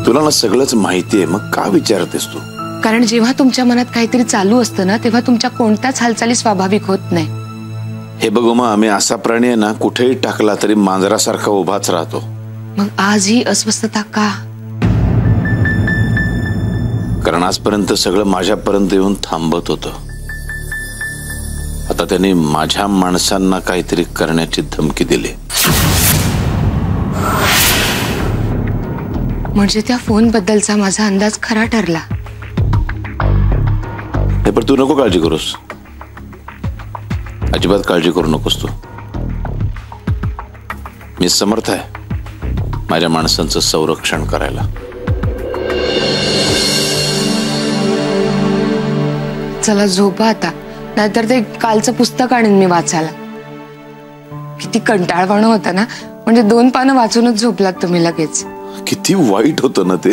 तुला ना सगळंच माहिती आहे, मग का विचारतेस तू? कारण जेव्हा तुमच्या मनात काहीतरी चालू असतं ना, तेव्हा तुमच्या कोणत्याच हालचाली स्वाभाविक होत नाही. हे बघ उमा, आम्ही असा प्राणी आहे ना, कुठेही टाकला तरी मांजरासारखा उभाच राहतो. मग आज ही अस्वस्थता का? कारण आजपर्यंत सगळं माझ्यापर्यंत येऊन थांबत होतं. आता त्यांनी माझ्या माणसांना काहीतरी करण्याची धमकी दिली. म्हणजे त्या फोन बद्दलचा माझा अंदाज खरा ठरला. हे पण तू नको काळजी करूस, अजिबात काळजी करू नकोस तू. मी समर्थ आहे माझ्या माणसांचं संरक्षण करायला. चला झोपा आता, नाहीतर ते कालचं पुस्तक आणीन मी वाचायला. किती कंटाळवाणं होतं ना, म्हणजे 2 पानं वाचूनच झोपलात तुम्ही लगेच. किती वाईट होतं ना ते.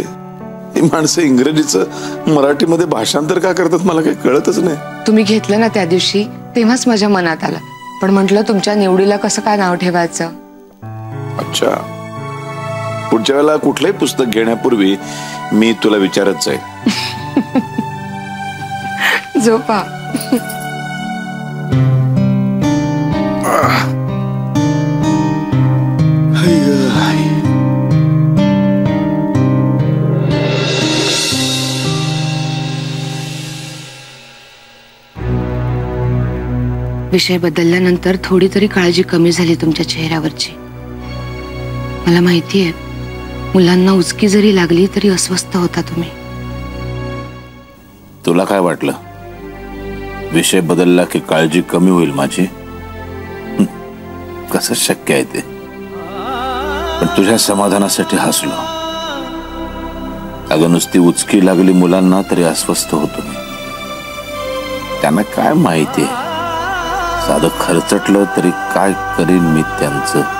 ही माणसं इंग्रजीचं मराठीमध्ये भाषांतर का करतात मला काही कळतच नाही. तुम्ही घेतलं ना त्या दिवशी, तेव्हाच माझ्या मनात आलं, पण म्हटलं तुमच्या निवडीला कसं काय नाव ठेवायचं. अच्छा, पुढच्या वेळेला कुठलंही पुस्तक घेण्यापूर्वी मी तुला विचारत जाईल. झोपा. विषय बदलल्यानंतर थोडी तरी काळजी कमी झाली तुमच्या चेहऱ्यावरची. मला माहितीये, मुलांना उचकी जरी लागली तरी अस्वस्थ होता तुम्ही. तुला काय वाटलं, विषय बदलला की काळजी कमी होईल माझी? कसं शक्य आहे ते? पण तुझ्या समाधानासाठी हसलो. अगं नुसती उचकी लागली मुलांना तरी अस्वस्थ होतो मी. त्यांना काय माहिती, साधं खरचटलं तरी काय करीन मी त्यांचं.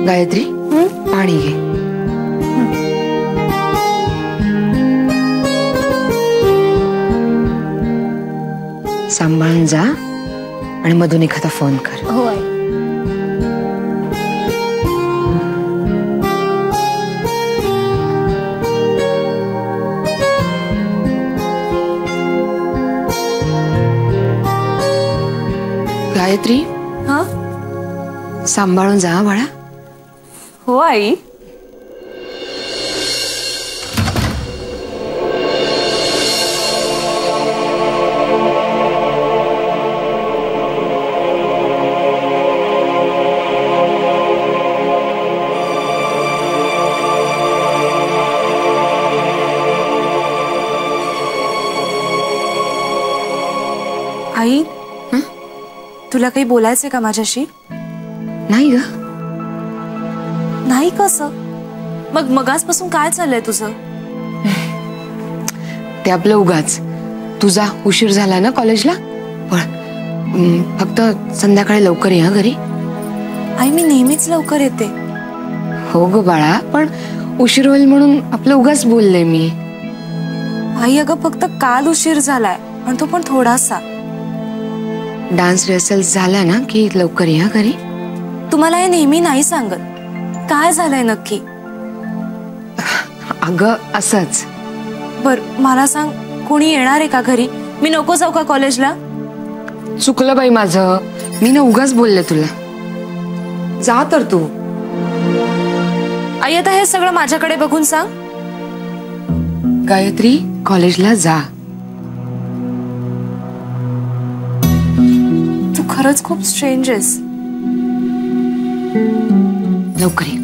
गायत्री, पाणी घे. सांभाळून जा आणि मधून एखादा फोन कर. हो. गायत्री, हा, सांभाळून जा बाळा. हो आई. आई, तुला काही बोलायचंय का माझ्याशी? नाही ग. नाही कसं? मग मगासपासून काय चाललंय तुझं? ते आपलं उगाच. तुझा उशीर झाला ना कॉलेजला, पण फक्त संध्याकाळी लवकर ये घरी. आई, मी नेहमीच लवकर येते. हो ग बाळा, पण उशीर होईल म्हणून आपलं उगाच बोलले मी. आई अगं, फक्त काल उशीर झालाय, पण तो पण थोडासा. डान्स रिहर्सल झाला ना की लवकर या घरी. तुम्हाला हे नेहमी नाही सांगत. काय झालंय नक्की? अगं असंच. बर, मला सांग, कोणी येणार आहे का घरी? मी नको जाऊ का कॉलेजला? चुकलं बाई माझं, मी ना उगाच बोलले तुला. जा तर तू. आई, आता हे सगळं माझ्याकडे बघून सांग. गायत्री, कॉलेजला जा. तू खरंच खूप स्ट्रेंज आहेस. लवकर ये.